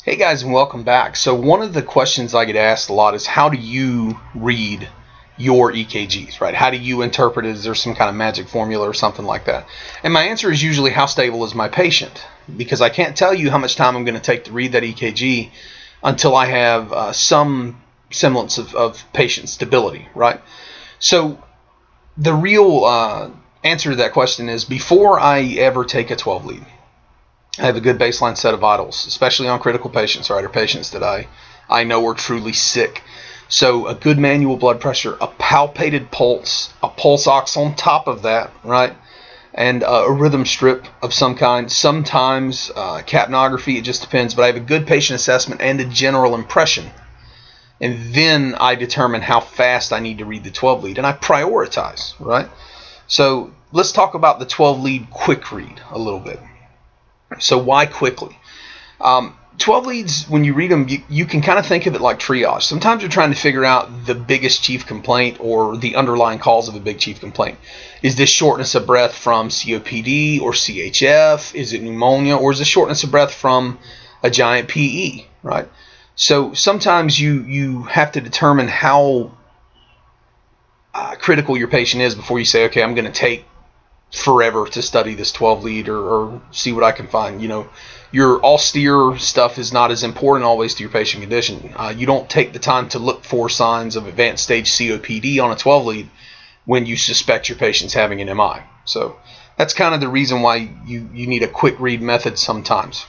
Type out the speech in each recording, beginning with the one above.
Hey guys, and welcome back. So one of the questions I get asked a lot is, how do you read your EKGs, right? How do you interpret it? Is there some kind of magic formula or something like that? And my answer is usually, how stable is my patient? Because I can't tell you how much time I'm going to take to read that EKG until I have some semblance of patient stability, right? So the real answer to that question is, before I ever take a 12 lead, I have a good baseline set of vitals, especially on critical patients, right, or patients that I know are truly sick. So a good manual blood pressure, a palpated pulse, a pulse ox on top of that, right, and a rhythm strip of some kind. Sometimes capnography, it just depends, but I have a good patient assessment and a general impression. And then I determine how fast I need to read the 12 lead, and I prioritize, right? So let's talk about the 12 lead quick read a little bit. So why quickly? 12 leads, when you read them, you can kind of think of it like triage. Sometimes you're trying to figure out the biggest chief complaint or the underlying cause of a big chief complaint. Is this shortness of breath from COPD or CHF? Is it pneumonia? Or is it shortness of breath from a giant PE, right? So sometimes you have to determine how critical your patient is before you say, okay, I'm going to take forever to study this 12 lead or see what I can find. You know, your austere stuff is not as important always to your patient condition. You don't take the time to look for signs of advanced stage COPD on a 12 lead when you suspect your patient's having an MI. So that's kind of the reason why you need a quick read method sometimes.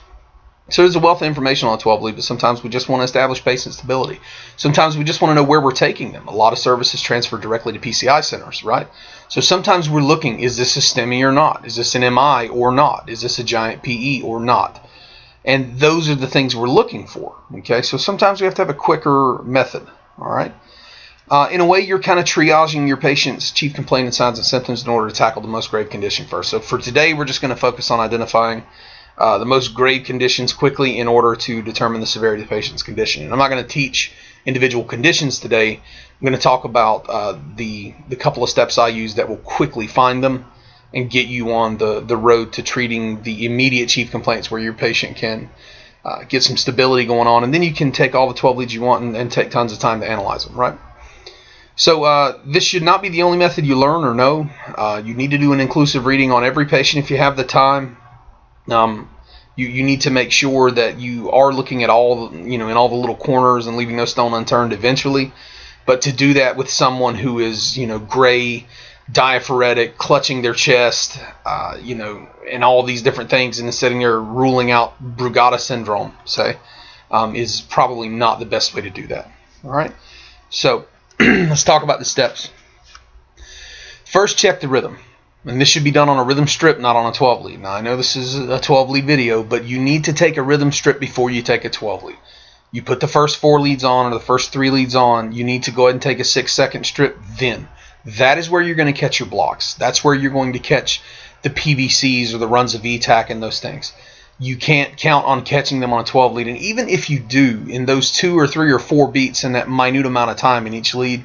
So there's a wealth of information on a 12 lead, but sometimes we just want to establish patient stability. Sometimes we just want to know where we're taking them. A lot of services transfer directly to PCI centers, right? So sometimes we're looking, is this a STEMI or not? Is this an MI or not? Is this a giant PE or not? And those are the things we're looking for, okay? So sometimes we have to have a quicker method, all right? In a way, you're kind of triaging your patient's chief complaint and signs and symptoms in order to tackle the most grave condition first. So for today, we're just going to focus on identifying the most grave conditions quickly in order to determine the severity of the patient's condition. And I'm not going to teach individual conditions today. I'm going to talk about the couple of steps I use that will quickly find them and get you on the road to treating the immediate chief complaints where your patient can get some stability going on. And then you can take all the 12 leads you want and take tons of time to analyze them, right? So this should not be the only method you learn or know. You need to do an inclusive reading on every patient if you have the time. You need to make sure that you are looking at all, in all the little corners and leaving no stone unturned eventually. But to do that with someone who is, gray, diaphoretic, clutching their chest, and all these different things, and sitting there ruling out Brugada syndrome, say, is probably not the best way to do that. All right. So let's talk about the steps. First, check the rhythm. And this should be done on a rhythm strip, not on a 12 lead. Now, I know this is a 12 lead video, but you need to take a rhythm strip before you take a 12 lead. You put the first 4 leads on or the first 3 leads on. You need to go ahead and take a 6-second strip then. That is where you're going to catch your blocks. That's where you're going to catch the PVCs or the runs of ETAC and those things. You can't count on catching them on a 12 lead. And even if you do, in those 2 or 3 or 4 beats in that minute amount of time in each lead,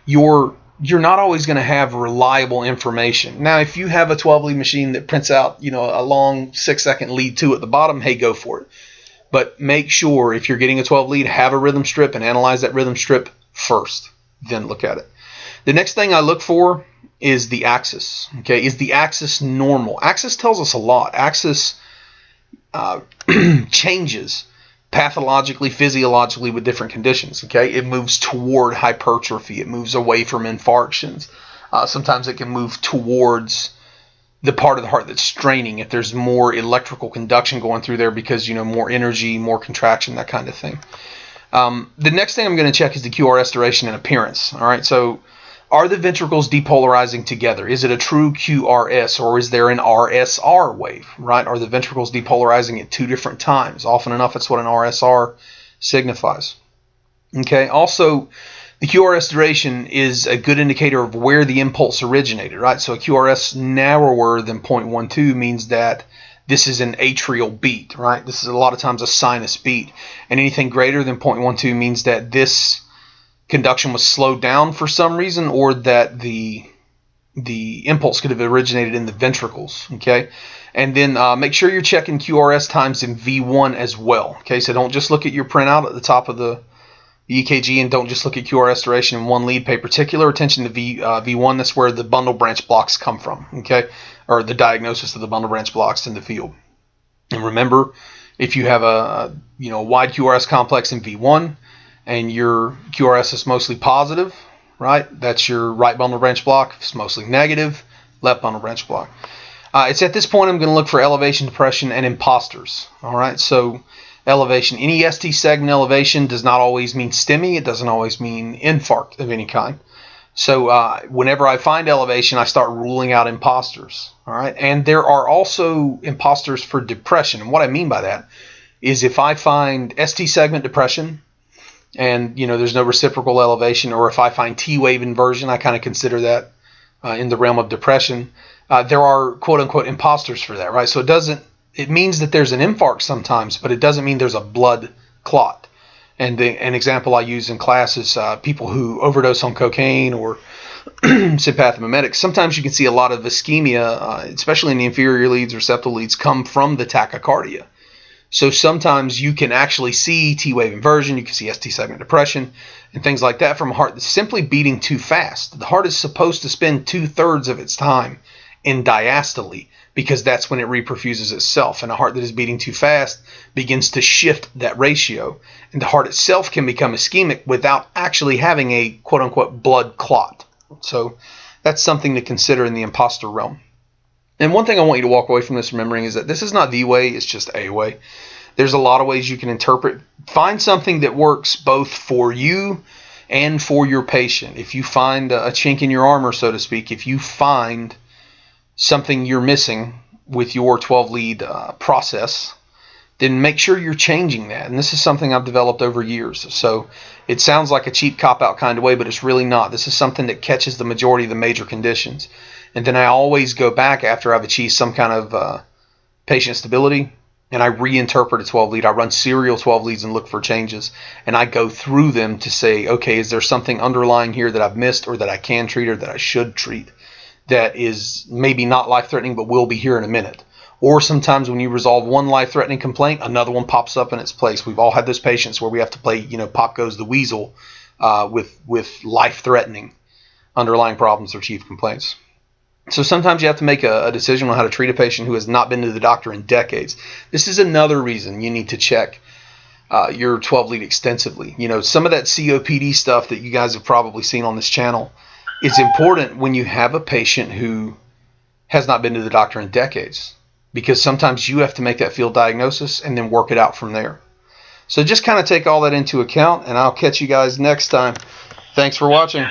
you're not always going to have reliable information. Now, if you have a 12 lead machine that prints out, a long 6-second lead 2 at the bottom, hey, go for it. But make sure if you're getting a 12 lead, have a rhythm strip and analyze that rhythm strip first. Then look at it. The next thing I look for is the axis. Okay, is the axis normal? Axis tells us a lot. Axis changes pathologically, physiologically with different conditions. Okay, it moves toward hypertrophy. It moves away from infarctions. Sometimes it can move towards the part of the heart that's straining if there's more electrical conduction going through there because, more energy, more contraction, that kind of thing. The next thing I'm going to check is the QRS duration and appearance. All right, so are the ventricles depolarizing together? Is it a true QRS or is there an RSR wave, right? Are the ventricles depolarizing at 2 different times? Often enough, it's what an RSR signifies. Okay, also, the QRS duration is a good indicator of where the impulse originated, right? So a QRS narrower than 0.12 means that this is an atrial beat, right? This is a lot of times a sinus beat. And anything greater than 0.12 means that this conduction was slowed down for some reason, or that the the impulse could have originated in the ventricles. Okay, and then make sure you're checking QRS times in V1 as well. Okay, so don't just look at your printout at the top of the EKG and don't just look at QRS duration in one lead. Pay particular attention to V1. That's where the bundle branch blocks come from. Okay, or the diagnosis of the bundle branch blocks in the field. And remember, if you have a wide QRS complex in V1 and your QRS is mostly positive, right? That's your right bundle branch block. If it's mostly negative, left bundle branch block. It's at this point I'm going to look for elevation, depression, and imposters. All right, so elevation. Any ST segment elevation does not always mean STEMI. It doesn't always mean infarct of any kind. So whenever I find elevation, I start ruling out imposters. All right, and there are also imposters for depression. And what I mean by that is if I find ST segment depression and there's no reciprocal elevation, or if I find T wave inversion, I kind of consider that in the realm of depression. There are quote unquote imposters for that, right? So it means that there's an infarct sometimes, but it doesn't mean there's a blood clot. And an example I use in class is people who overdose on cocaine or sympathomimetics. Sometimes you can see a lot of ischemia, especially in the inferior leads or septal leads, come from the tachycardia. So sometimes you can actually see T-wave inversion, you can see ST segment depression, and things like that from a heart that's simply beating too fast. The heart is supposed to spend 2/3 of its time in diastole because that's when it reperfuses itself. And a heart that is beating too fast begins to shift that ratio. And the heart itself can become ischemic without actually having a quote-unquote blood clot. So that's something to consider in the imposter realm. And one thing I want you to walk away from this remembering is that this is not the way, it's just a way. There's a lot of ways you can interpret. Find something that works both for you and for your patient. If you find a chink in your armor, so to speak, if you find something you're missing with your 12-lead process, then make sure you're changing that. And this is something I've developed over years. So it sounds like a cheap cop-out kind of way, but it's really not. This is something that catches the majority of the major conditions. And then I always go back after I've achieved some kind of patient stability, and I reinterpret a 12-lead. I run serial 12 leads and look for changes. And I go through them to say, okay, is there something underlying here that I've missed or that I can treat or that I should treat that is maybe not life-threatening but will be here in a minute? Or sometimes when you resolve one life-threatening complaint, another one pops up in its place. We've all had those patients where we have to play, Pop Goes the Weasel with life-threatening underlying problems or chief complaints. So sometimes you have to make a decision on how to treat a patient who has not been to the doctor in decades. This is another reason you need to check your 12-lead extensively. Some of that COPD stuff that you guys have probably seen on this channel is important when you have a patient who has not been to the doctor in decades, because sometimes you have to make that field diagnosis and then work it out from there. So just kind of take all that into account, and I'll catch you guys next time. Thanks for watching.